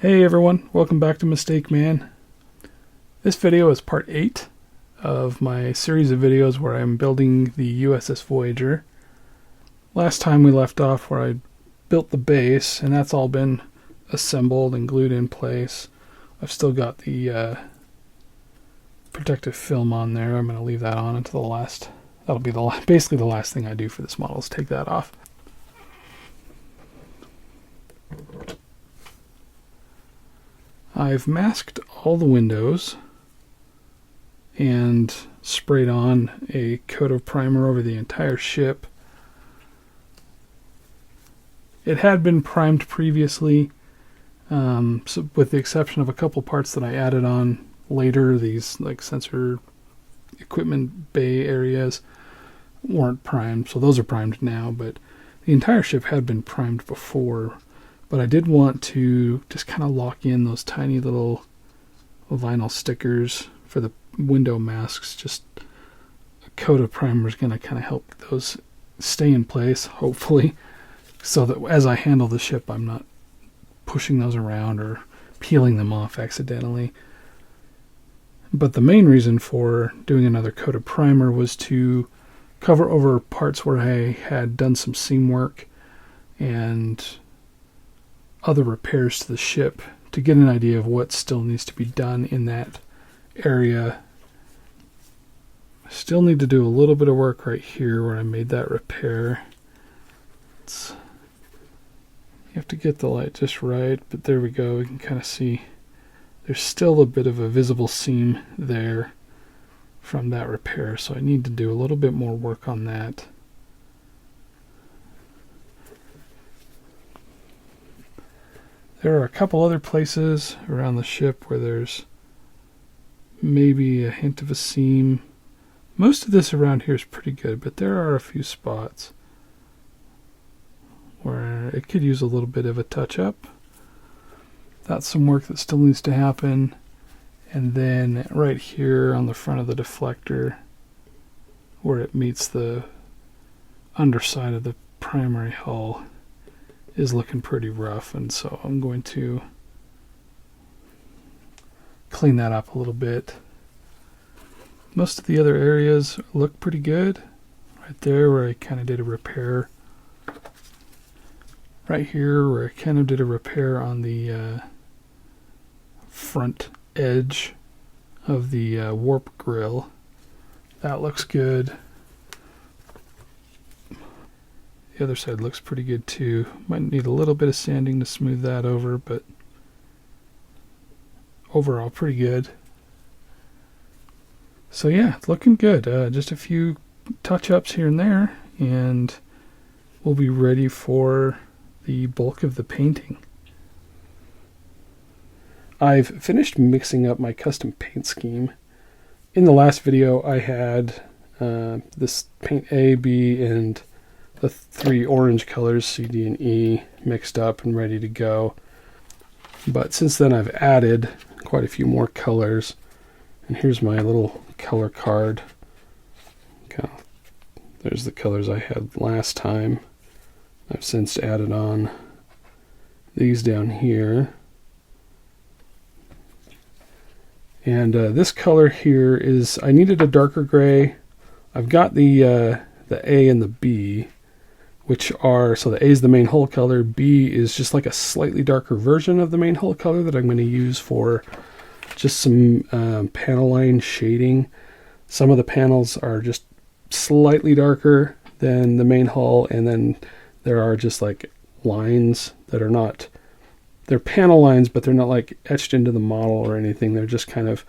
Hey everyone, welcome back to Mistake Man. This video is part 8 of my series of videos where I'm building the USS Voyager. Last time we left off where I built the base, and that's all been assembled and glued in place. I've still got the protective film on there. I'm going to leave that on until the last. That'll be basically the last thing I do for this model is take that off. I've masked all the windows and sprayed on a coat of primer over the entire ship. It had been primed previously, so with the exception of a couple parts that I added on later. These like sensor equipment bay areas weren't primed, so those are primed now, but the entire ship had been primed before. But I did want to just kind of lock in those tiny little vinyl stickers for the window masks. Just a coat of primer is going to kind of help those stay in place, hopefully, so that as I handle the ship, I'm not pushing those around or peeling them off accidentally. But the main reason for doing another coat of primer was to cover over parts where I had done some seam work and other repairs to the ship, to get an idea of what still needs to be done in that area. I still need to do a little bit of work right here where I made that repair. You have to get the light just right, but there we go. We can kind of see there's still a bit of a visible seam there from that repair, so I need to do a little bit more work on that. There are a couple other places around the ship where there's maybe a hint of a seam. Most of this around here is pretty good, but there are a few spots where it could use a little bit of a touch-up. That's some work that still needs to happen. And then right here on the front of the deflector, where it meets the underside of the primary hull, is looking pretty rough, and so I'm going to clean that up a little bit. Most of the other areas look pretty good. Right there where I kind of did a repair. Right here where I kind of did a repair on the front edge of the warp grill. That looks good. The other side looks pretty good too. Might need a little bit of sanding to smooth that over, but overall pretty good. So yeah, it's looking good. Just a few touch-ups here and there, and we'll be ready for the bulk of the painting. I've finished mixing up my custom paint scheme. In the last video I had this paint A, B, and the 3 orange colors, C, D, and E, mixed up and ready to go. But since then I've added quite a few more colors. And here's my little color card. Okay. There's the colors I had last time. I've since added on these down here. And this color here is, I needed a darker gray. I've got the A and the B, which are, so the A is the main hull color, B is just like a slightly darker version of the main hull color that I'm going to use for just some panel line shading. Some of the panels are just slightly darker than the main hull, and then there are just like lines that are not, they're panel lines, but they're not like etched into the model or anything. They're just kind of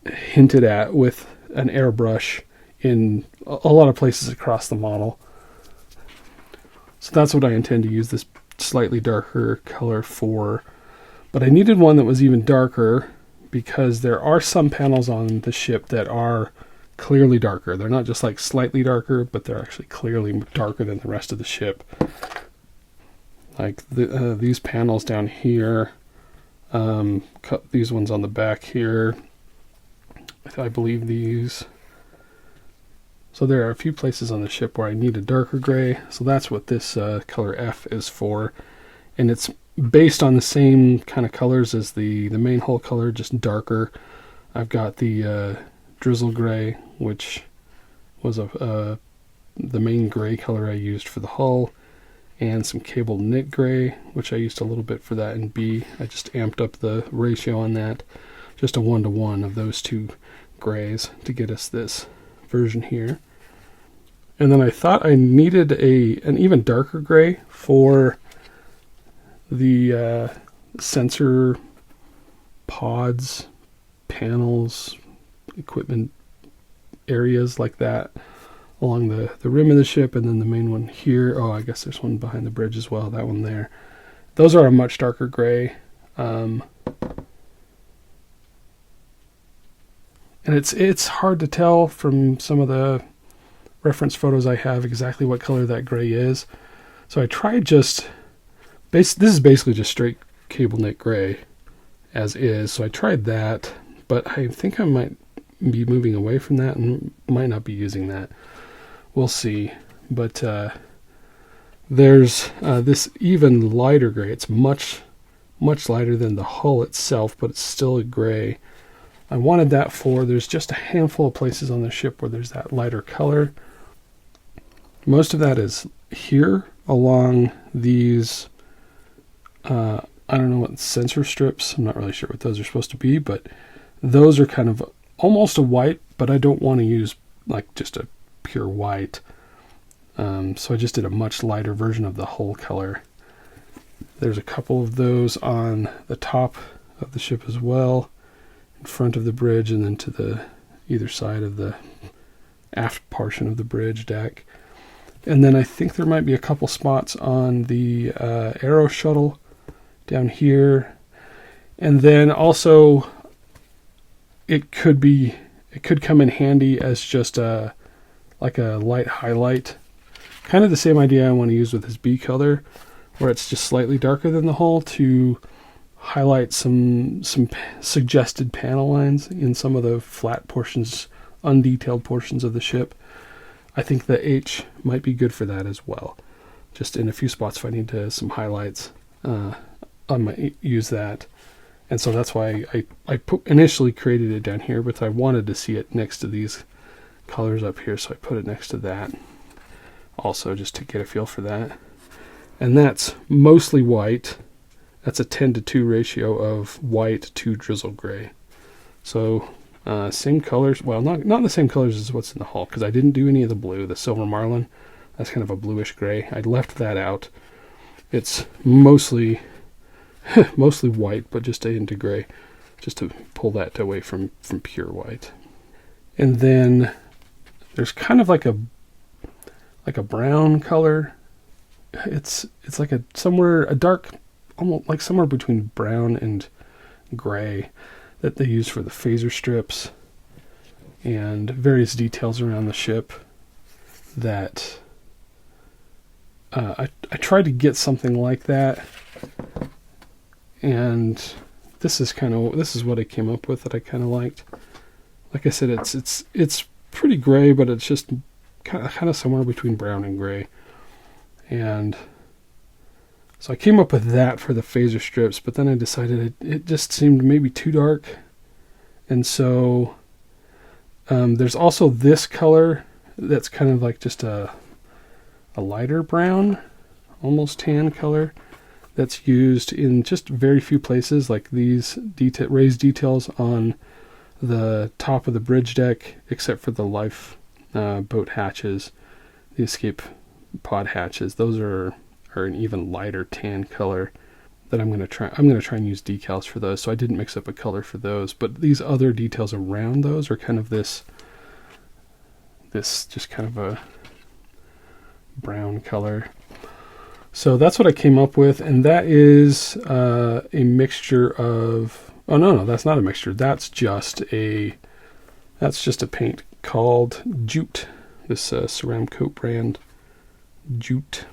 hinted at with an airbrush in a lot of places across the model. So that's what I intend to use this slightly darker color for. But I needed one that was even darker because there are some panels on the ship that are clearly darker. They're not just like slightly darker, but they're actually clearly darker than the rest of the ship. Like these panels down here, these ones on the back here, I believe these. So there are a few places on the ship where I need a darker gray, so that's what this color F is for. And it's based on the same kind of colors as the main hull color, just darker. I've got the drizzle gray, which was the main gray color I used for the hull, and some cable knit gray, which I used a little bit for that in B. I just amped up the ratio on that, just a 1-to-1 of those two grays to get us this version here. And then I thought I needed an even darker gray for the sensor pods, panels, equipment areas like that along the rim of the ship, and then the main one here. Oh, I guess there's one behind the bridge as well, that one there. Those are a much darker gray. And it's hard to tell from some of the reference photos I have exactly what color that gray is. So I tried this is basically just straight cable knit gray as is. So I tried that, but I think I might be moving away from that and might not be using that. We'll see. But there's this even lighter gray. It's much lighter than the hull itself, but it's still a gray. I wanted that there's just a handful of places on the ship where there's that lighter color. Most of that is here along these, I don't know what sensor strips. I'm not really sure what those are supposed to be, but those are kind of almost a white, but I don't want to use like just a pure white. So I just did a much lighter version of the hull color. There's a couple of those on the top of the ship as well, in front of the bridge, and then to the either side of the aft portion of the bridge deck. And then I think there might be a couple spots on the aero shuttle down here. And then also it could come in handy as just like a light highlight. Kind of the same idea I want to use with this B color, where it's just slightly darker than the hull to highlight some suggested panel lines in some of the flat portions, undetailed portions of the ship. I think the H might be good for that as well. Just in a few spots if I need some highlights, I might use that. And so that's why I initially created it down here, but I wanted to see it next to these colors up here, so I put it next to that also, just to get a feel for that. And that's mostly white. That's a 10-to-2 ratio of white to drizzle gray. So same colors, well, not the same colors as what's in the hull, because I didn't do any of the blue. The silver marlin, that's kind of a bluish gray. I left that out. It's mostly white, but just into gray, just to pull that away from pure white. And then there's kind of like a brown color. It's like a dark, almost like somewhere between brown and gray, that they use for the phaser strips and various details around the ship. That I tried to get something like that, and this is what I came up with that I kind of liked. Like I said, it's pretty gray, but it's just kind of somewhere between brown and gray. And so I came up with that for the phaser strips, but then I decided it just seemed maybe too dark. And so there's also this color that's kind of like just a lighter brown, almost tan color, that's used in just very few places, like these raised details on the top of the bridge deck, except for the lifeboat hatches, the escape pod hatches. Those are an even lighter tan color that I'm going to try and use decals for those. So I didn't mix up a color for those, but these other details around those are kind of this just kind of a brown color. So that's what I came up with, and that is a mixture of, oh no, that's not a mixture. That's just a paint called Jute. This Ceramcoat brand, Jute.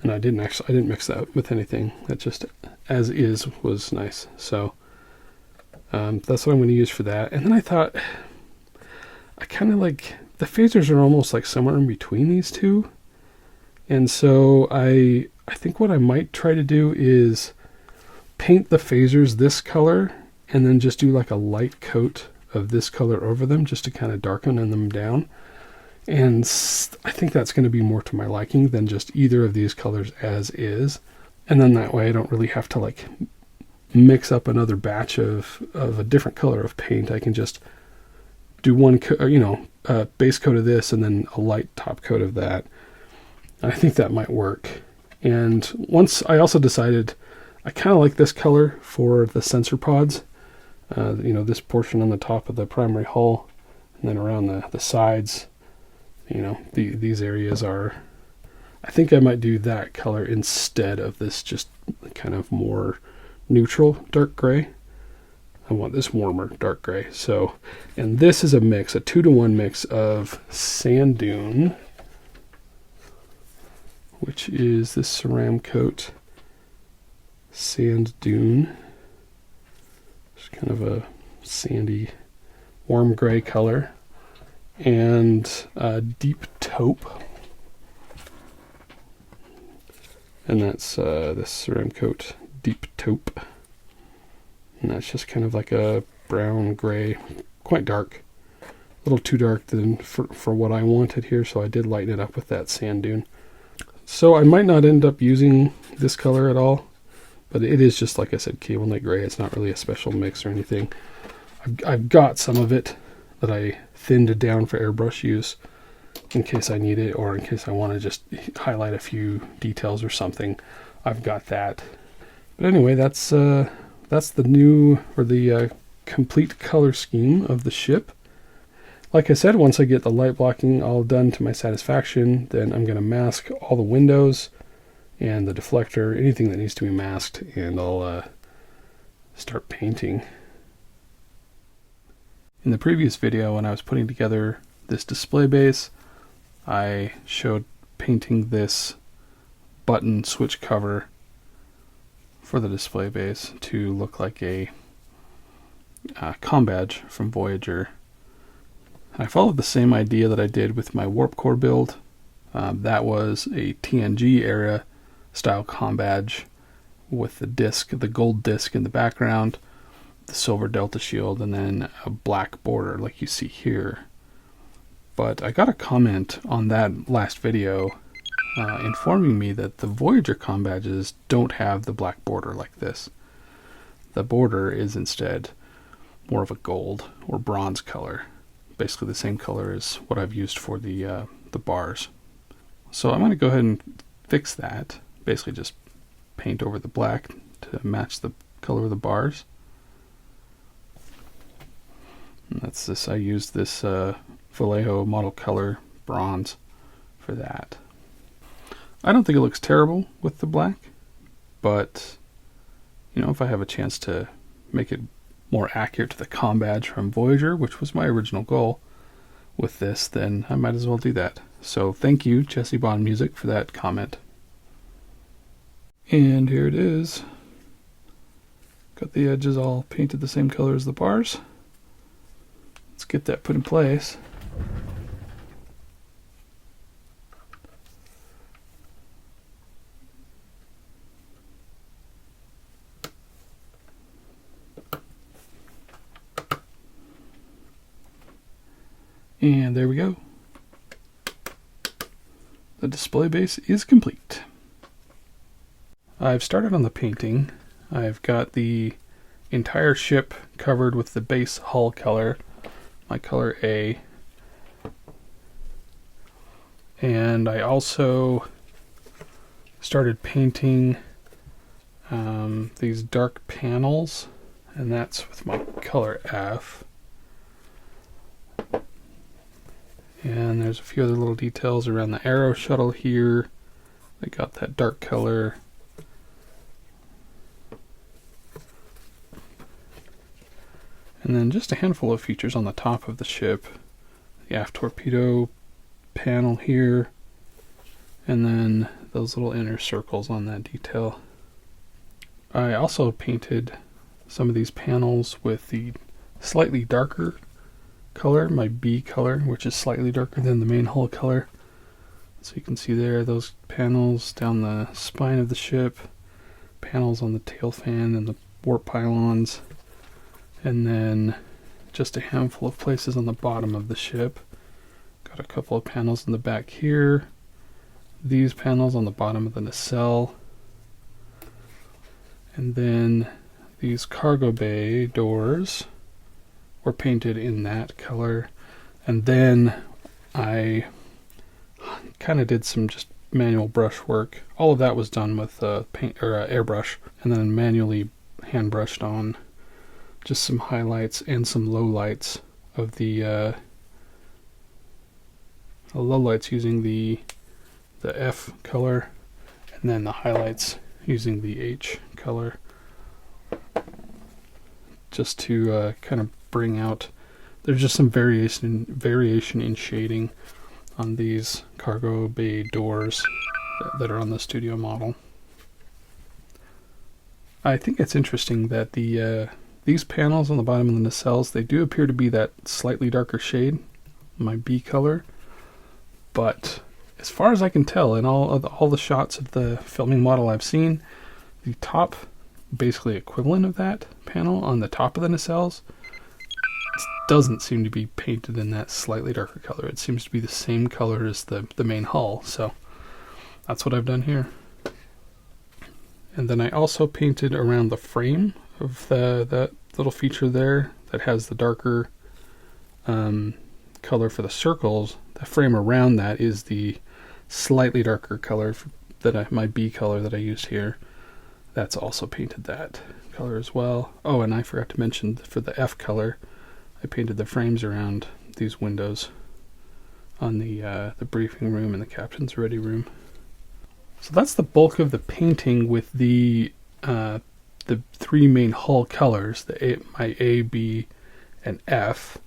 And I didn't mix that with anything. That just as is was nice. So that's what I'm going to use for that. And then I thought, I kind of like, the phasers are almost like somewhere in between these two And so I think what I might try to do is paint the phasers this color and then just do like a light coat of this color over them just to kind of darken them down. And I think that's going to be more to my liking than just either of these colors as is. And then that way I don't really have to like mix up another batch of a different color of paint. I can just do one, base coat of this and then a light top coat of that. I think that might work. And once I also decided I kind of like this color for the sensor pods. This portion on the top of the primary hull and then around the sides, these areas are, I think I might do that color instead of this just kind of more neutral dark gray. I want this warmer dark gray. So, and this is a mix, a 2-to-1 mix of sand dune, which is this Ceramcoat sand dune. It's kind of a sandy, warm gray color, and deep taupe. And that's this Ceramcoat deep taupe. And that's just kind of like a brown gray, quite dark. A little too dark than for what I wanted here, so I did lighten it up with that sand dune. So I might not end up using this color at all, but it is just, like I said, cable knit gray. It's not really a special mix or anything. I've got some of it that I thinned down for airbrush use in case I need it, or in case I want to just highlight a few details or something. I've got that. But anyway, that's the new, or the complete color scheme of the ship. Like I said, once I get the light blocking all done to my satisfaction, then I'm going to mask all the windows and the deflector, anything that needs to be masked, and I'll start painting. In the previous video, when I was putting together this display base, I showed painting this button switch cover for the display base to look like a comm badge from Voyager. I followed the same idea that I did with my warp core build. That was a TNG era style comm badge with the disc, the gold disc in the background, the silver delta shield, and then a black border like you see here. But I got a comment on that last video informing me that the Voyager comm badges don't have the black border like this. The border is instead more of a gold or bronze color, basically the same color as what I've used for the bars. So I'm going to go ahead and fix that. Basically just paint over the black to match the color of the bars. And that's this. I used this Vallejo model color bronze for that. I don't think it looks terrible with the black, but if I have a chance to make it more accurate to the comm badge from Voyager, which was my original goal with this, then I might as well do that. So thank you, Jesse Bond Music, for that comment. And here it is. Got the edges all painted the same color as the bars. Let's get that put in place. And there we go. The display base is complete. I've started on the painting. I've got the entire ship covered with the base hull color, my color A. And I also started painting these dark panels, and that's with my color F. And there's a few other little details around the Aero shuttle here. They got that dark color. And then just a handful of features on the top of the ship. The aft torpedo panel here. And then those little inner circles on that detail. I also painted some of these panels with the slightly darker color, my B color, which is slightly darker than the main hull color. So you can see there those panels down the spine of the ship, panels on the tail fan and the warp pylons, and then just a handful of places on the bottom of the ship. Got a couple of panels in the back here, these panels on the bottom of the nacelle, and then these cargo bay doors were painted in that color. And then I kind of did some just manual brush work. All of that was done with paint or airbrush, and then manually hand brushed on just some highlights and some lowlights of the lowlights using the F color, and then the highlights using the H color, just to kind of bring out. There's just some variation in shading on these cargo bay doors that are on the studio model. I think it's interesting that these panels on the bottom of the nacelles, they do appear to be that slightly darker shade, my B color, but as far as I can tell in all the shots of the filming model I've seen, the top basically equivalent of that panel on the top of the nacelles doesn't seem to be painted in that slightly darker color. It seems to be the same color as the main hull, so that's what I've done here. And then I also painted around the frame of that little feature there that has the darker color for the circles. The frame around that is the slightly darker color my B color that I used here. That's also painted that color as well. Oh, and I forgot to mention for the F color, I painted the frames around these windows on the briefing room and the captain's ready room. So that's the bulk of the painting with the three main hull colors, my A, B, and F.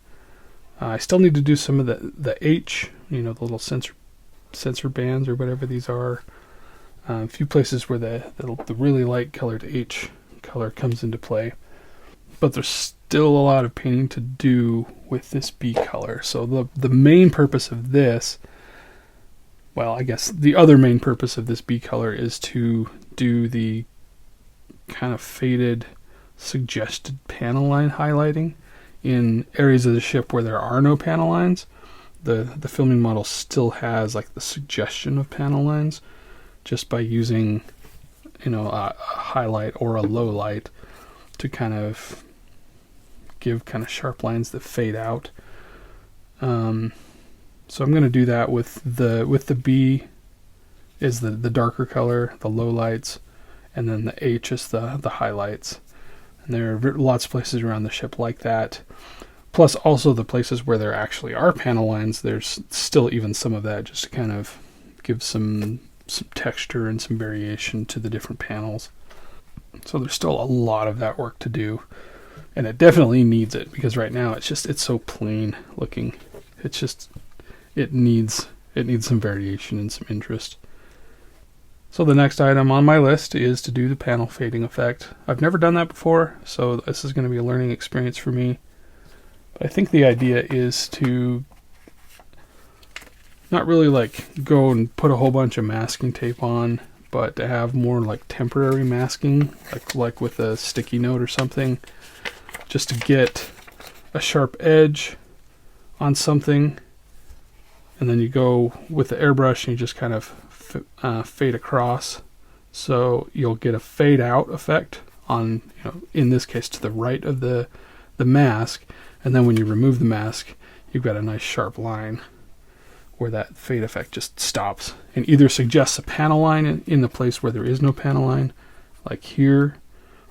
I still need to do some of the H, the little sensor bands or whatever these are. A few places where the really light colored H color comes into play. But there's still a lot of painting to do with this B color. So the main purpose of this, well, I guess the other main purpose of this B color is to do the kind of faded suggested panel line highlighting in areas of the ship where there are no panel lines. The filming model still has like the suggestion of panel lines just by using a highlight or a low light to kind of give kind of sharp lines that fade out. So I'm going to do that with the B is the darker color, the low lights, and then the H is the highlights. And there are lots of places around the ship like that. Plus also the places where there actually are panel lines, there's still even some of that just to kind of give some texture and some variation to the different panels. So there's still a lot of that work to do. And it definitely needs it, because right now it's so plain looking. It needs some variation and some interest. So the next item on my list is to do the panel fading effect. I've never done that before, so this is going to be a learning experience for me. But I think the idea is to not really like go and put a whole bunch of masking tape on, but to have more like temporary masking, like with a sticky note or something, just to get a sharp edge on something, and then you go with the airbrush and you just kind of fade across, so you'll get a fade out effect on, in this case to the right of the mask, and then when you remove the mask, you've got a nice sharp line where that fade effect just stops and either suggests a panel line in the place where there is no panel line, like here,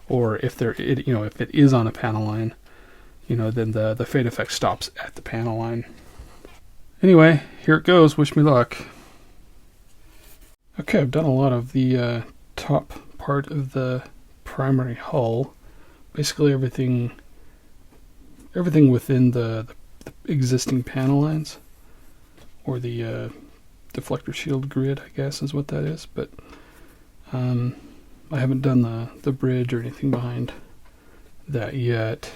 or if it is on a panel line, then the fade effect stops at the panel line. Anyway, here it goes. Wish me luck. Okay, I've done a lot of the top part of the primary hull. Basically everything within the existing panel lines, or the deflector shield grid, I guess is what that is. But I haven't done the bridge or anything behind that yet.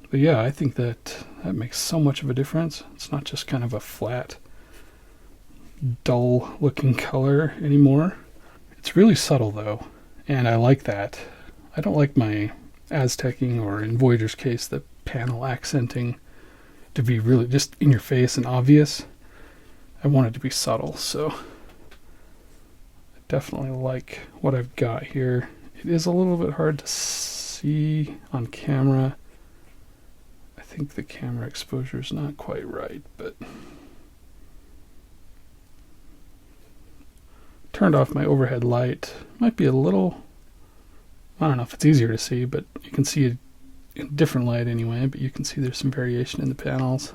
But yeah, I think that makes so much of a difference. It's not just kind of a flat dull looking color anymore. It's really subtle though, and I like that. I don't like my aztecing, or in Voyager's case, the panel accenting, to be really just in your face and obvious. I want it to be subtle, so I definitely like what I've got here. It is a little bit hard to see on camera. I think the camera exposure is not quite right, but turned off my overhead light. Might be a little, I don't know if it's easier to see, but you can see it in a different light anyway, but you can see there's some variation in the panels.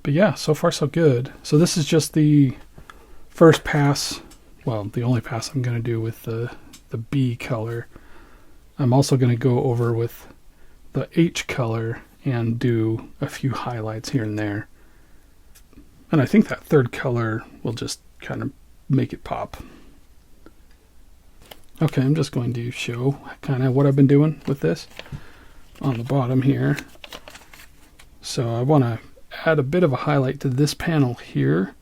But yeah, so far so good. So this is just the first pass, well, the only pass I'm going to do with the B color. I'm also going to go over with the H color and do a few highlights here and there. And I think that third color will just kind of make it pop. Okay, I'm just going to show kind of what I've been doing with this on the bottom here. So I want to add a bit of a highlight to this panel here,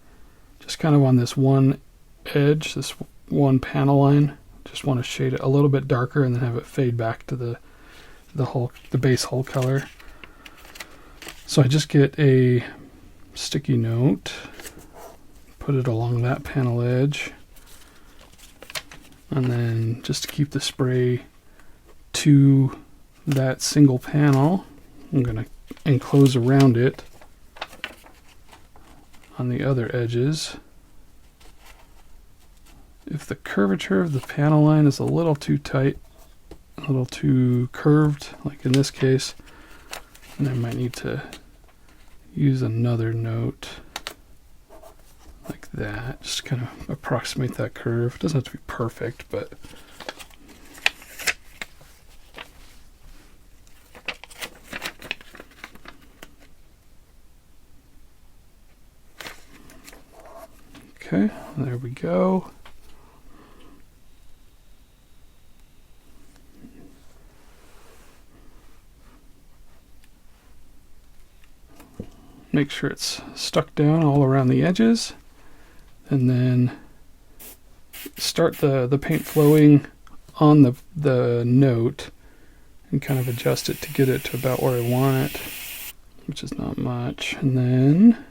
just kind of on this one edge, this one panel line. Just want to shade it a little bit darker and then have it fade back to the base hull color. So I just get a sticky note, put it along that panel edge, and then just to keep the spray to that single panel, I'm going to enclose around it on the other edges. If the curvature of the panel line is a little too tight, a little too curved, like in this case, then I might need to use another note like that, just kind of approximate that curve. It doesn't have to be perfect, but okay, there we go. Make sure it's stuck down all around the edges, and then start the paint flowing on the note and kind of adjust it to get it to about where I want it, which is not much. And then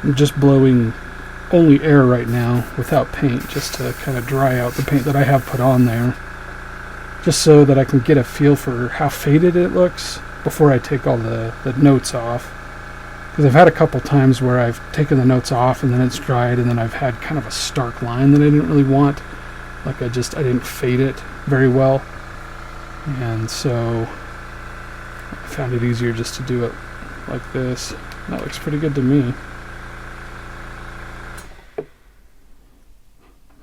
I'm just blowing only air right now without paint, just to kind of dry out the paint that I have put on there, just so that I can get a feel for how faded it looks before I take all the notes off. Because I've had a couple times where I've taken the notes off and then it's dried, and then I've had kind of a stark line that I didn't really want. Like I didn't fade it very well, and so I found it easier just to do it like this. That looks pretty good to me.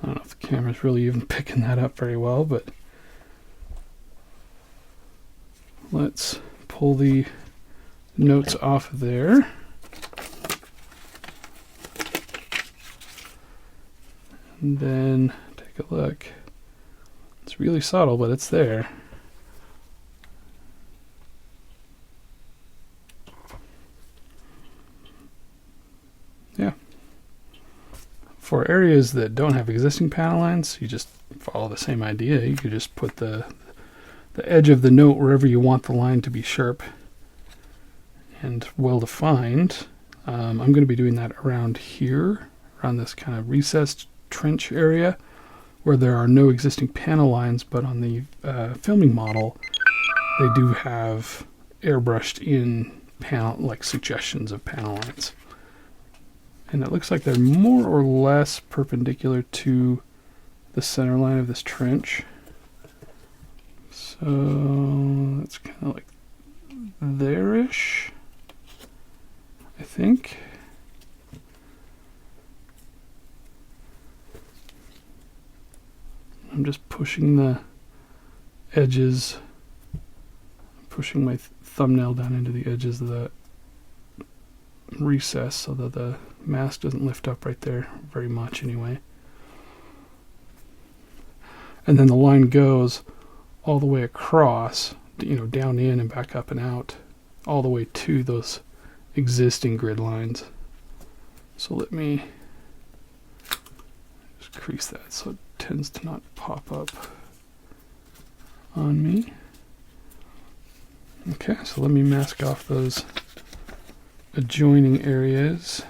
I don't know if the camera's really even picking that up very well, but let's pull the notes off of there. And then take a look. It's really subtle, but it's there. Yeah. For areas that don't have existing panel lines, you just follow the same idea. You could just put the edge of the note wherever you want the line to be sharp and well defined. I'm going to be doing that around here, around this kind of recessed trench area where there are no existing panel lines, but on the filming model they do have airbrushed in panel, like suggestions of panel lines. And it looks like they're more or less perpendicular to the center line of this trench. So it's kind of like there-ish, I think. I'm just pushing the edges, pushing my thumbnail down into the edges of the recess so that the mask doesn't lift up right there very much anyway. And then the line goes all the way across, down in and back up and out, all the way to those existing grid lines. So let me just crease that so it tends to not pop up on me. Okay, so let me mask off those adjoining areas.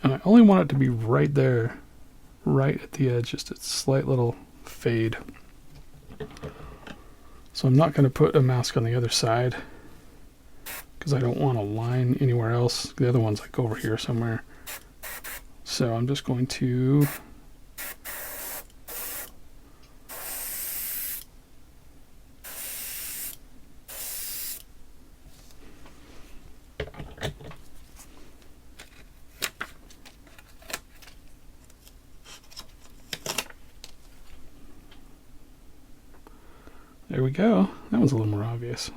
And I only want it to be right there, right at the edge, just a slight little fade. So I'm not going to put a mask on the other side because I don't want a line anywhere else. The other one's like over here somewhere. So I'm just going to there we go. That one's a little more obvious.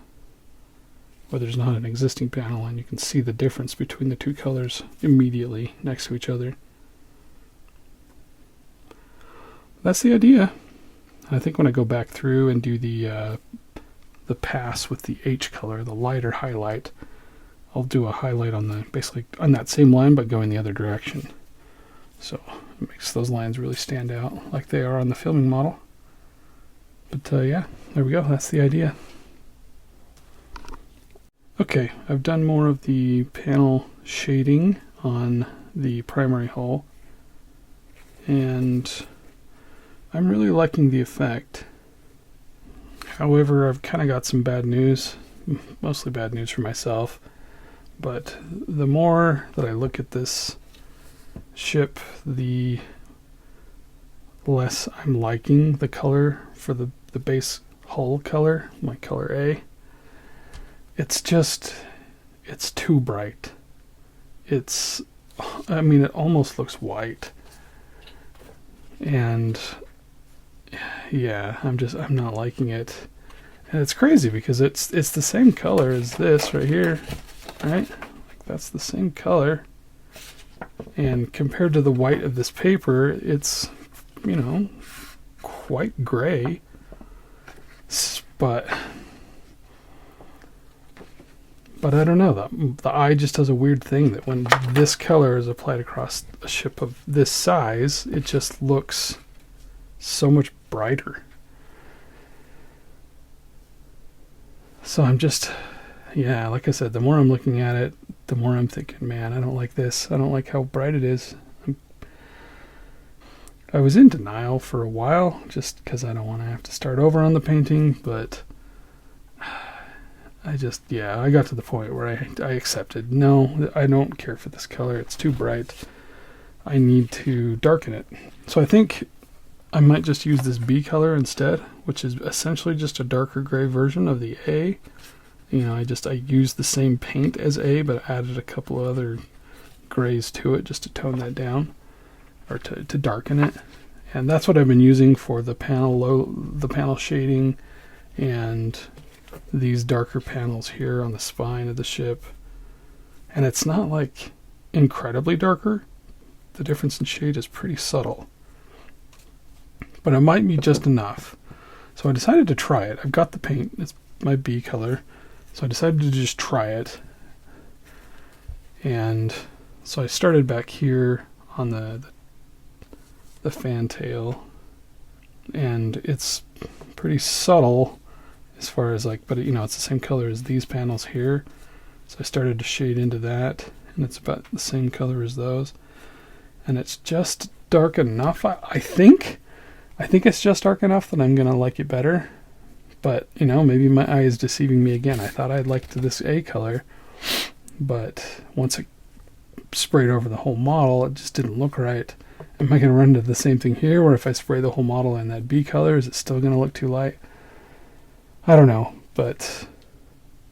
Where there's not an existing panel and you can see the difference between the two colors immediately next to each other. That's the idea. I think when I go back through and do the pass with the H color, the lighter highlight, I'll do a highlight on the basically on that same line but going the other direction. So it makes those lines really stand out like they are on the filming model. But yeah, there we go. That's the idea. Okay, I've done more of the panel shading on the primary hull, and I'm really liking the effect. However, I've kind of got some bad news, mostly bad news for myself, but the more that I look at this ship, the less I'm liking the color for the base hull color, my color A. It's too bright. It almost looks white. And yeah, I'm not liking it. And it's crazy because it's the same color as this right here, right? Like that's the same color. And compared to the white of this paper, it's, quite gray. But I don't know, the eye just does a weird thing that when this color is applied across a ship of this size, it just looks so much brighter. So I'm just, yeah, like I said, the more I'm looking at it, the more I'm thinking, man, I don't like this. I don't like how bright it is. I was in denial for a while just because I don't want to have to start over on the painting, but I got to the point where I accepted, no, I don't care for this color. It's too bright. I need to darken it. So I think I might just use this B color instead, which is essentially just a darker gray version of the A. I used the same paint as A, but added a couple of other grays to it just to tone that down, or to darken it. And that's what I've been using for the panel shading and these darker panels here on the spine of the ship. And it's not like incredibly darker. The difference in shade is pretty subtle, but it might be just enough. So I decided to try it. I've got the paint, it's my B color, so I decided to just try it. And so I started back here on the fantail, and it's pretty subtle as far as but it's the same color as these panels here. So I started to shade into that, and it's about the same color as those, and it's just dark enough. I think it's just dark enough that I'm gonna like it better, but maybe my eye is deceiving me again. I thought I'd liked this A color, but once sprayed over the whole model, it just didn't look right. Am I going to run into the same thing here, where if I spray the whole model in that B color, is it still going to look too light? I don't know, but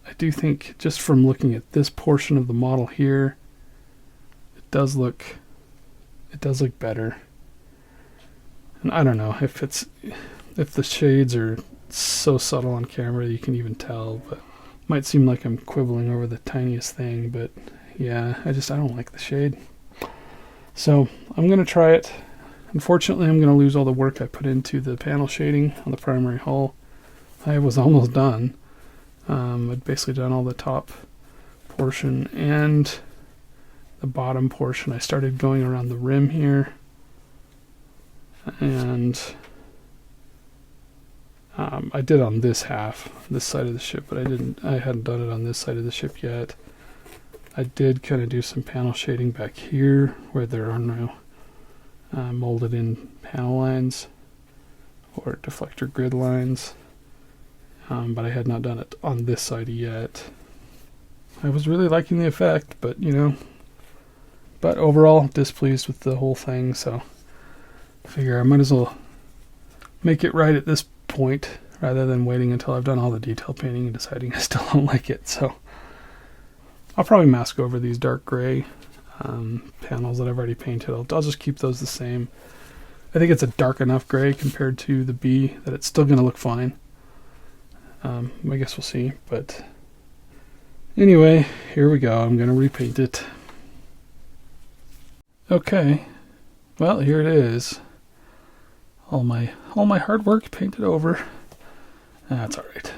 I do think just from looking at this portion of the model here, it does look better. And I don't know if the shades are so subtle on camera you can even tell, but it might seem like I'm quibbling over the tiniest thing, but yeah, I don't like the shade. So I'm going to try it. Unfortunately, I'm going to lose all the work I put into the panel shading on the primary hull. I was almost done. I'd basically done all the top portion and the bottom portion. I started going around the rim here, and I did on this side of the ship, but I hadn't done it on this side of the ship yet. I did kind of do some panel shading back here where there are no molded in panel lines or deflector grid lines, but I had not done it on this side yet. I was really liking the effect, but but overall displeased with the whole thing, so I figure I might as well make it right at this point rather than waiting until I've done all the detail painting and deciding I still don't like it. So I'll probably mask over these dark gray panels that I've already painted. I'll just keep those the same. I think it's a dark enough gray compared to the B that it's still going to look fine. I guess we'll see. But anyway, here we go. I'm going to repaint it. Okay. Well, here it is. All my hard work painted over. That's all right.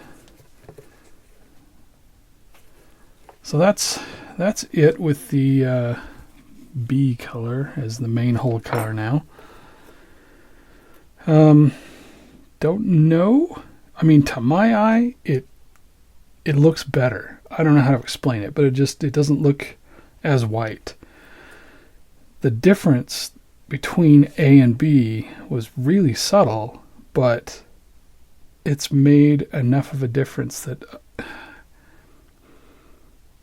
So that's it with the B color as the main hull color now. Don't know. I mean, to my eye, it looks better. I don't know how to explain it, but it doesn't look as white. The difference between A and B was really subtle, but it's made enough of a difference that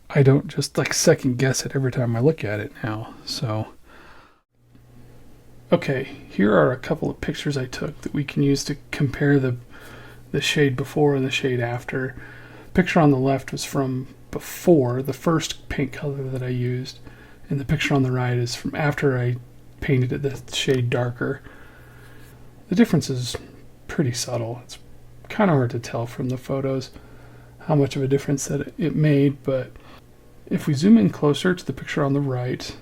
I don't just second guess it every time I look at it now. So, okay, here are a couple of pictures I took that we can use to compare the shade before and the shade after. The picture on the left was from before, the first paint color that I used, and the picture on the right is from after I painted it the shade darker. The difference is pretty subtle. It's kind of hard to tell from the photos how much of a difference that it made, but if we zoom in closer to the picture on the right,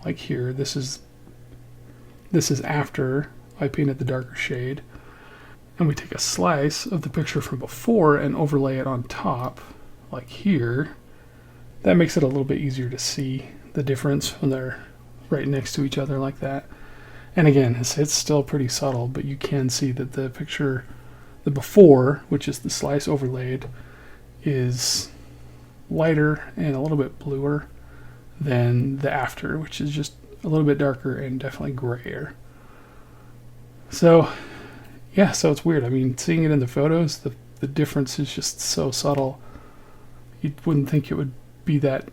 like here, this is after I painted the darker shade, and we take a slice of the picture from before and overlay it on top, like here, that makes it a little bit easier to see the difference when they're right next to each other like that. And again, it's still pretty subtle, but you can see that the picture, the before, which is the slice overlaid, is lighter and a little bit bluer than the after, which is just a little bit darker and definitely grayer. So yeah, so it's weird. I mean, seeing it in the photos, the difference is just so subtle. You wouldn't think it would be that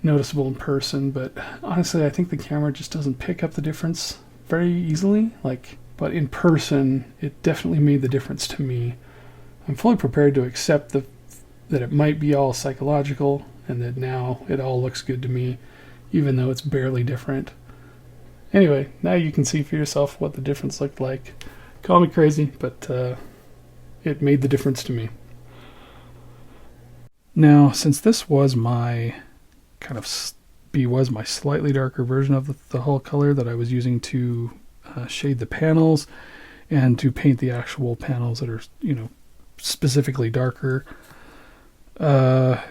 noticeable in person, but honestly, I think the camera just doesn't pick up the difference very easily. But in person, it definitely made the difference to me. I'm fully prepared to accept that it might be all psychological and that now it all looks good to me, even though it's barely different. Anyway, now you can see for yourself what the difference looked like. Call me crazy, but it made the difference to me. Now, since this was my B was my slightly darker version of the hull color that I was using to shade the panels and to paint the actual panels that are, specifically darker, I'll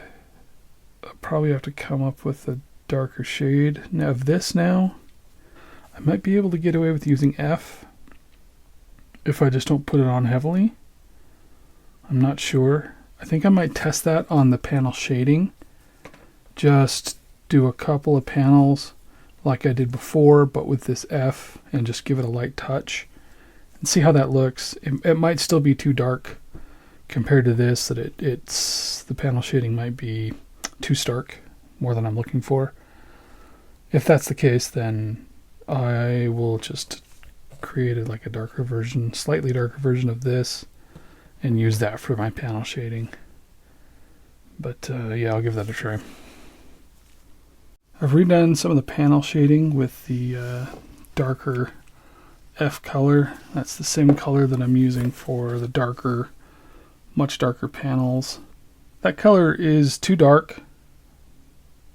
probably have to come up with a darker shade of this now. I might be able to get away with using F if I just don't put it on heavily. I'm not sure. I think I might test that on the panel shading. Just do a couple of panels like I did before, but with this F, and just give it a light touch and see how that looks. It might still be too dark compared to this, that the panel shading might be too stark, more than I'm looking for. if that's the case, then I will just create like a darker version, slightly darker version of this, and use that for my panel shading. But yeah, I'll give that a try. I've redone some of the panel shading with the darker F color. That's the same color that I'm using for the darker, much darker panels. That color is too dark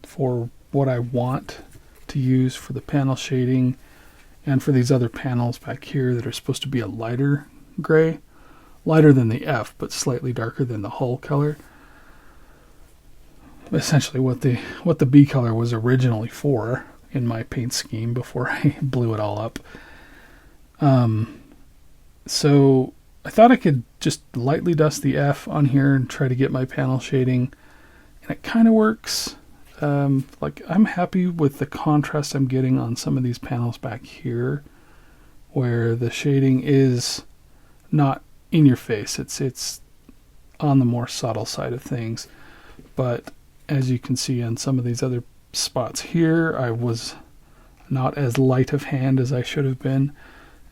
for what I want to use for the panel shading and for these other panels back here that are supposed to be a lighter gray. Lighter than the F, but slightly darker than the hull color. Essentially what the B color was originally for in my paint scheme before I blew it all up. So I thought I could just lightly dust the F on here and try to get my panel shading, and it kind of works. Like, I'm happy with the contrast I'm getting on some of these panels back here, where the shading is not in your face. It's on the more subtle side of things. But as you can see on some of these other spots here, I was not as light of hand as I should have been.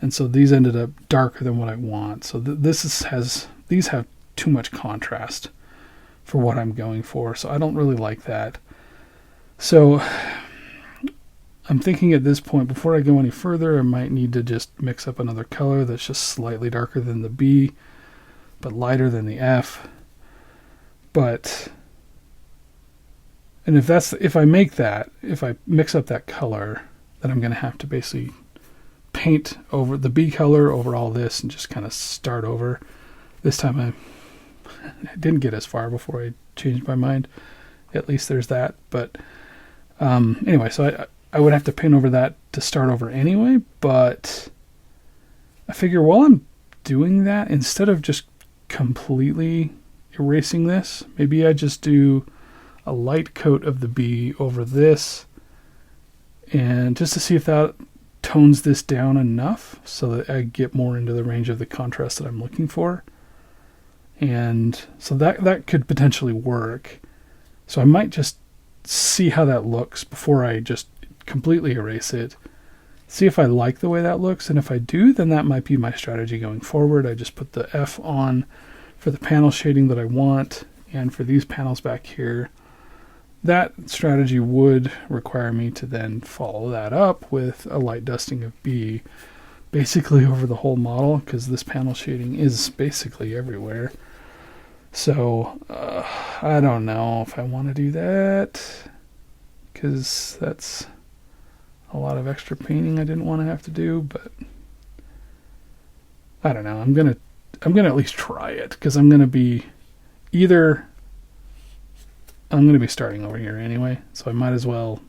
And so these ended up darker than what I want. So these have too much contrast for what I'm going for. So I don't really like that. So I'm thinking at this point, before I go any further, I might need to just mix up another color that's just slightly darker than the B, but lighter than the F. And if I mix up that color, then I'm going to have to basically paint over the B color over all this and just kind of start over. This time I didn't get as far before I changed my mind. At least there's that. But anyway, so I would have to paint over that to start over anyway, but I figure while I'm doing that, instead of just completely erasing this, maybe I just do a light coat of the B over this, and just to see if that tones this down enough so that I get more into the range of the contrast that I'm looking for. And so that could potentially work. So I might just see how that looks before I just completely erase it. See if I like the way that looks, and if I do, then that might be my strategy going forward. I just put the F on for the panel shading that I want, and for these panels back here, that strategy would require me to then follow that up with a light dusting of B basically over the whole model, because this panel shading is basically everywhere. So I don't know if I want to do that, because that's a lot of extra painting I didn't want to have to do. But I don't know. I'm gonna at least try it, because I'm gonna be starting over here anyway, so I might as well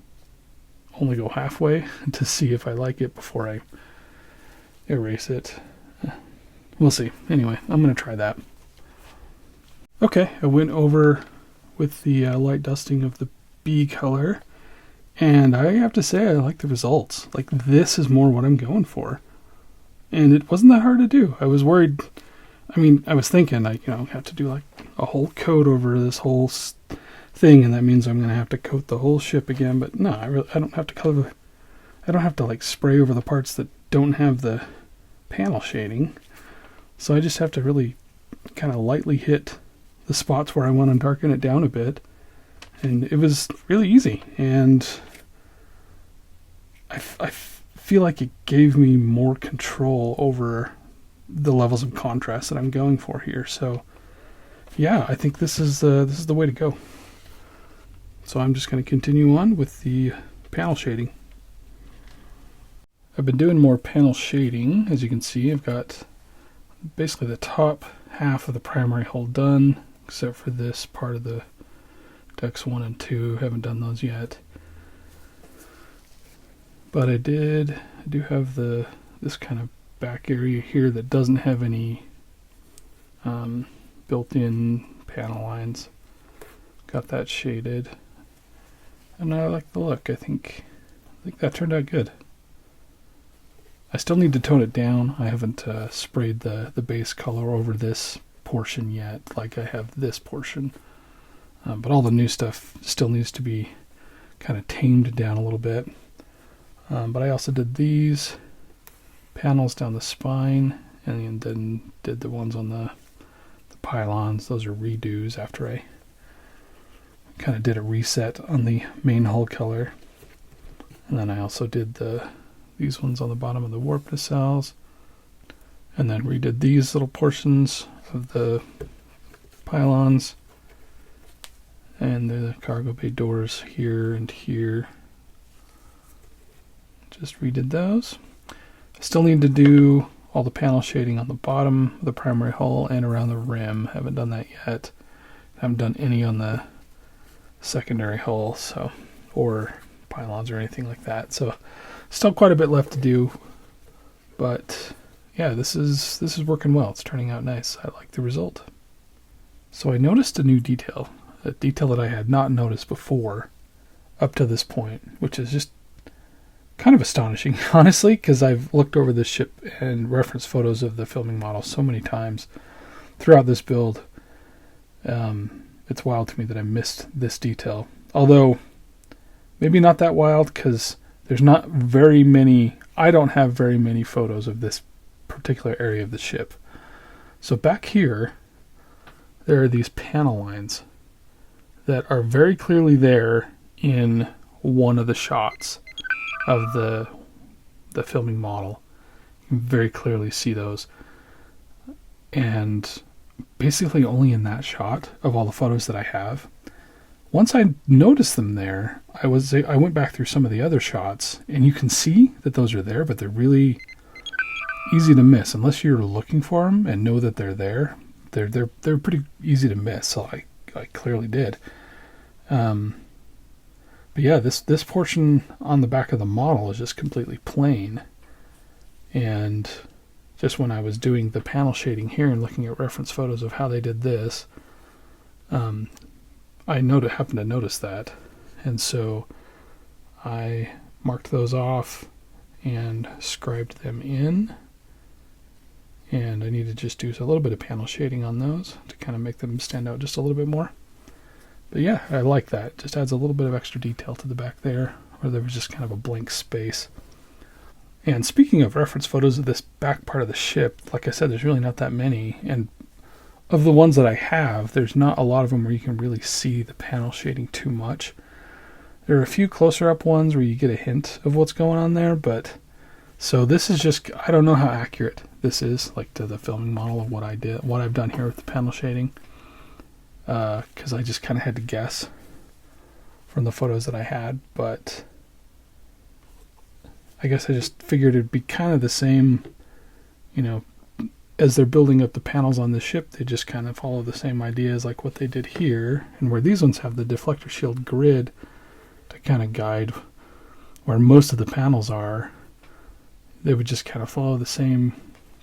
only go halfway to see if I like it before I erase it. We'll see. Anyway, I'm going to try that. Okay, I went over with the light dusting of the B color, and I have to say I like the results. Like, this is more what I'm going for. And it wasn't that hard to do. I was worried. I was thinking I have to do like a whole coat over this whole thing, and that means I'm going to have to coat the whole ship again. But no, I don't have to color. I don't have to like spray over the parts that don't have the panel shading. So I just have to really kind of lightly hit the spots where I want to darken it down a bit, and it was really easy. And I feel like it gave me more control over the levels of contrast that I'm going for here. So yeah, I think this is the way to go. So I'm just going to continue on with the panel shading. I've been doing more panel shading. As you can see, I've got basically the top half of the primary hull done, except for this part of the decks 1 and 2. Haven't done those yet. But I do have this kind of back area here that doesn't have any built-in panel lines. Got that shaded, and I like the look. I think that turned out good. I still need to tone it down. I haven't sprayed the base color over this portion yet, like I have this portion. But all the new stuff still needs to be kind of tamed down a little bit. But I also did these panels down the spine, and then did the ones on the pylons. Those are redos after I kind of did a reset on the main hull color. And then I also did these ones on the bottom of the warp nacelles, and then redid these little portions of the pylons and the cargo bay doors here and here. Just redid those. I still need to do all the panel shading on the bottom of the primary hull and around the rim. Haven't done that yet. Haven't done any on the secondary hull, so, or pylons or anything like that. So still quite a bit left to do, but yeah, this is working well. It's turning out nice. I like the result. So I noticed a new detail, a detail that I had not noticed before up to this point, which is just kind of astonishing, honestly, because I've looked over this ship and referenced photos of the filming model so many times throughout this build. It's wild to me that I missed this detail. Although, maybe not that wild, because there's not very many, I don't have very many photos of this particular area of the ship. So back here, there are these panel lines that are very clearly there in one of the shots of the filming model. You can very clearly see those. And basically only in that shot of all the photos that I have. Once I noticed them there, I went back through some of the other shots, and you can see that those are there, but they're really easy to miss unless you're looking for them and know that they're there. They're pretty easy to miss, so I clearly did. But yeah, this portion on the back of the model is just completely plain. And just when I was doing the panel shading here and looking at reference photos of how they did this, I happened to notice that. And so I marked those off and scribed them in. And I need to just do a little bit of panel shading on those to kind of make them stand out just a little bit more. But yeah, I like that. Just adds a little bit of extra detail to the back there, where there was just kind of a blank space. And speaking of reference photos of this back part of the ship, like I said, there's really not that many. And of the ones that I have, there's not a lot of them where you can really see the panel shading too much. There are a few closer up ones where you get a hint of what's going on there, but so this is just, I don't know how accurate this is, like to the filming model of what I've done here with the panel shading. Because I just kind of had to guess from the photos that I had, but I guess I just figured it'd be kind of the same, as they're building up the panels on the ship, they just kind of follow the same ideas like what they did here, and where these ones have the deflector shield grid to kind of guide where most of the panels are, they would just kind of follow the same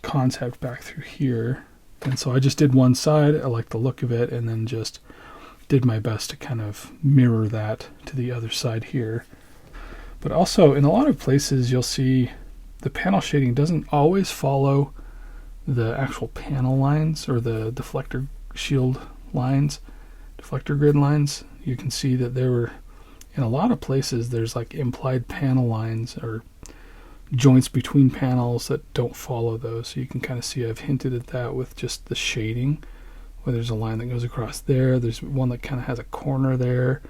concept back through here. And so I just did one side, I liked the look of it, and then just did my best to kind of mirror that to the other side here. But also, in a lot of places, you'll see the panel shading doesn't always follow the actual panel lines or the deflector shield lines, deflector grid lines. You can see that there were, in a lot of places, there's like implied panel lines or joints between panels that don't follow those. So you can kind of see I've hinted at that with just the shading, where there's a line that goes across there. There's one that kind of has a corner there.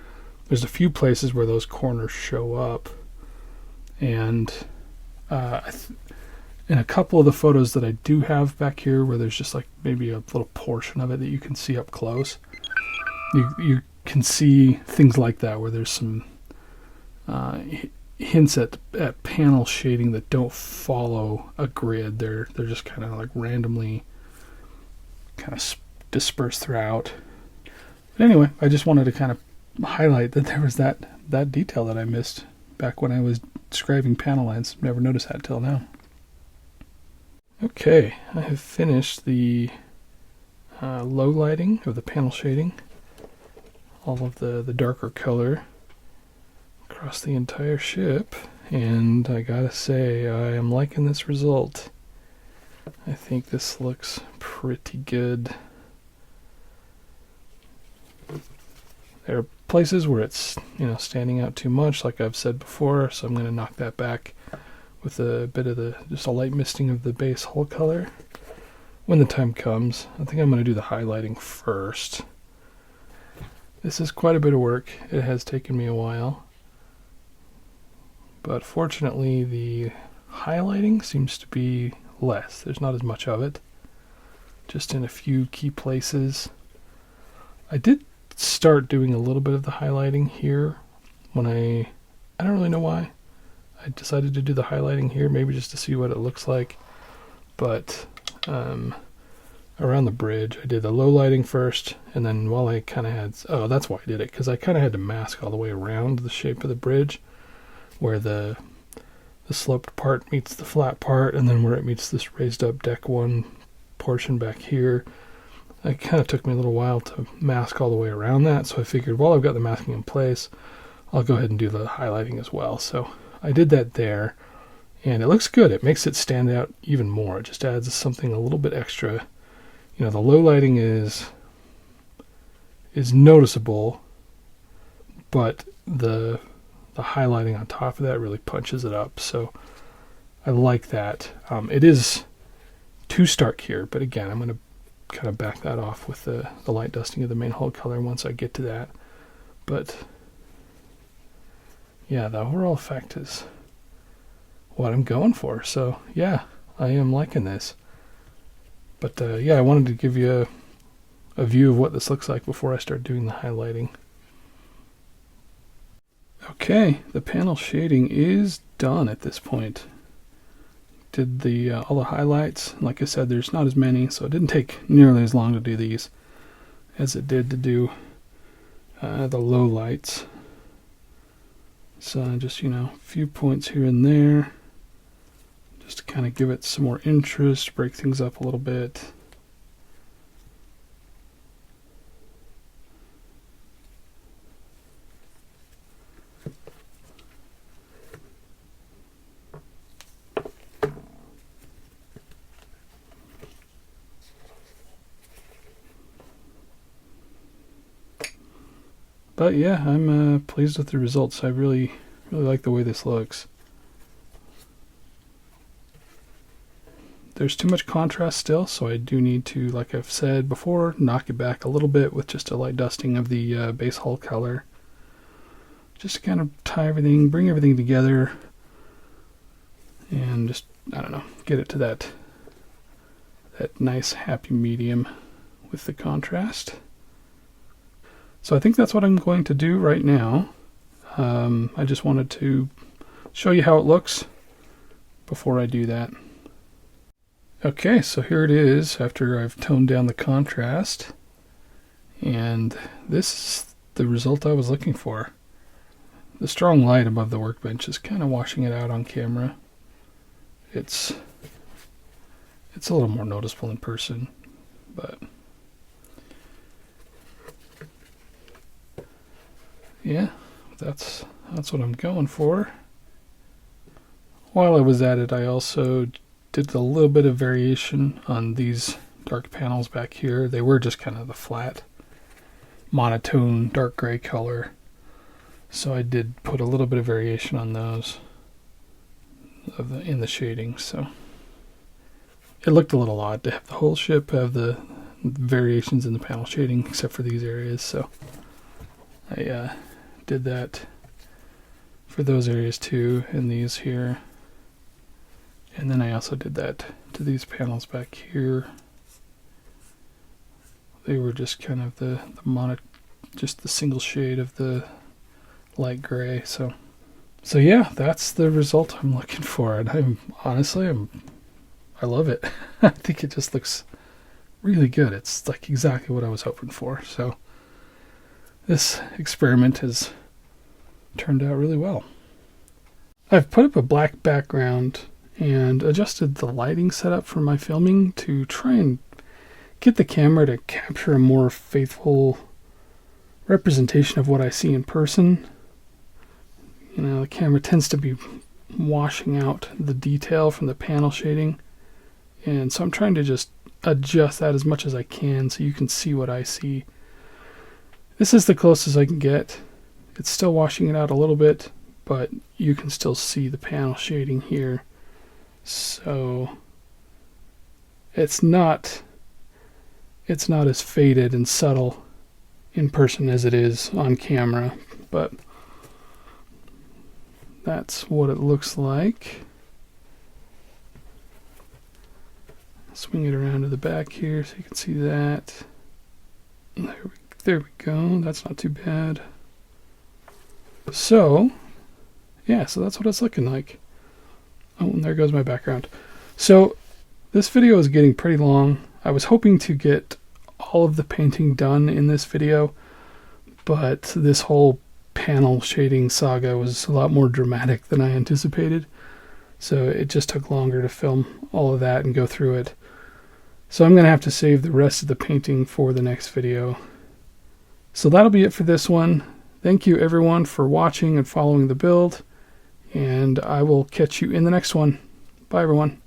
There's a few places where those corners show up. And in a couple of the photos that I do have back here, where there's just like maybe a little portion of it that you can see up close, you can see things like that, where there's some hints at panel shading that don't follow a grid. They're just kind of like randomly kind of dispersed throughout. But anyway, I just wanted to kind of highlight that there was that detail that I missed back when I was describing panel lines. Never noticed that till now. Okay, I have finished the low lighting of the panel shading, all of the darker color across the entire ship, and I gotta say, I am liking this result. I think this looks pretty good. They're places where it's, standing out too much, like I've said before, so I'm going to knock that back with a bit of just a light misting of the base hull color when the time comes. I think I'm going to do the highlighting first. This is quite a bit of work. It has taken me a while, but fortunately the highlighting seems to be less. There's not as much of it, just in a few key places. I did start doing a little bit of the highlighting here when I don't really know why. I decided to do the highlighting here, maybe just to see what it looks like. But around the bridge, I did the low lighting first, and then while I kind of had, that's why I did it, because I kind of had to mask all the way around the shape of the bridge, where the sloped part meets the flat part, and then where it meets this raised up deck one portion back here. It kind of took me a little while to mask all the way around that, so I figured while I've got the masking in place, I'll go ahead and do the highlighting as well. So I did that there, and it looks good. It makes it stand out even more. It just adds something a little bit extra. The low lighting is noticeable, but the highlighting on top of that really punches it up. So I like that. It is too stark here, but again, I'm going to kind of back that off with the light dusting of the main hull color once I get to that. But yeah, the overall effect is what I'm going for. So yeah, I am liking this. But yeah, I wanted to give you a view of what this looks like before I start doing the highlighting. Okay, the panel shading is done at this point. Did all the highlights. Like I said, there's not as many, so it didn't take nearly as long to do these as it did to do the low lights. So just, a few points here and there, just to kind of give it some more interest, break things up a little bit. But yeah, I'm pleased with the results. I really like the way this looks. There's too much contrast still, so I do need to, like I've said before, knock it back a little bit with just a light dusting of the base hull color. Just to kind of tie everything, bring everything together, and just, I don't know, get it to that nice happy medium with the contrast. So I think that's what I'm going to do right now. I just wanted to show you how it looks before I do that. Okay, so here it is after I've toned down the contrast, and this is the result I was looking for. The strong light above the workbench is kind of washing it out on camera. It's a little more noticeable in person, but yeah, that's what I'm going for. While I was at it, I also did a little bit of variation on these dark panels back here. They were just kind of the flat, monotone, dark gray color. So I did put a little bit of variation on those in the shading. So it looked a little odd to have the whole ship have the variations in the panel shading, except for these areas. So I did that for those areas too, and these here. And then I also did that to these panels back here. They were just kind of just the single shade of the light gray. So yeah, that's the result I'm looking for, and I love it. I think it just looks really good. It's like exactly what I was hoping for. So this experiment has turned out really well. I've put up a black background and adjusted the lighting setup for my filming to try and get the camera to capture a more faithful representation of what I see in person. The camera tends to be washing out the detail from the panel shading, and so I'm trying to just adjust that as much as I can so you can see what I see. This is the closest I can get. It's still washing it out a little bit, but you can still see the panel shading here. So it's not as faded and subtle in person as it is on camera, but that's what it looks like. Swing it around to the back here so you can see that. There we go. That's not too bad. So, yeah, so that's what it's looking like. Oh, and there goes my background. So, this video is getting pretty long. I was hoping to get all of the painting done in this video, but this whole panel shading saga was a lot more dramatic than I anticipated. So it just took longer to film all of that and go through it. So I'm going to have to save the rest of the painting for the next video. So that'll be it for this one. Thank you everyone for watching and following the build, and I will catch you in the next one. Bye everyone.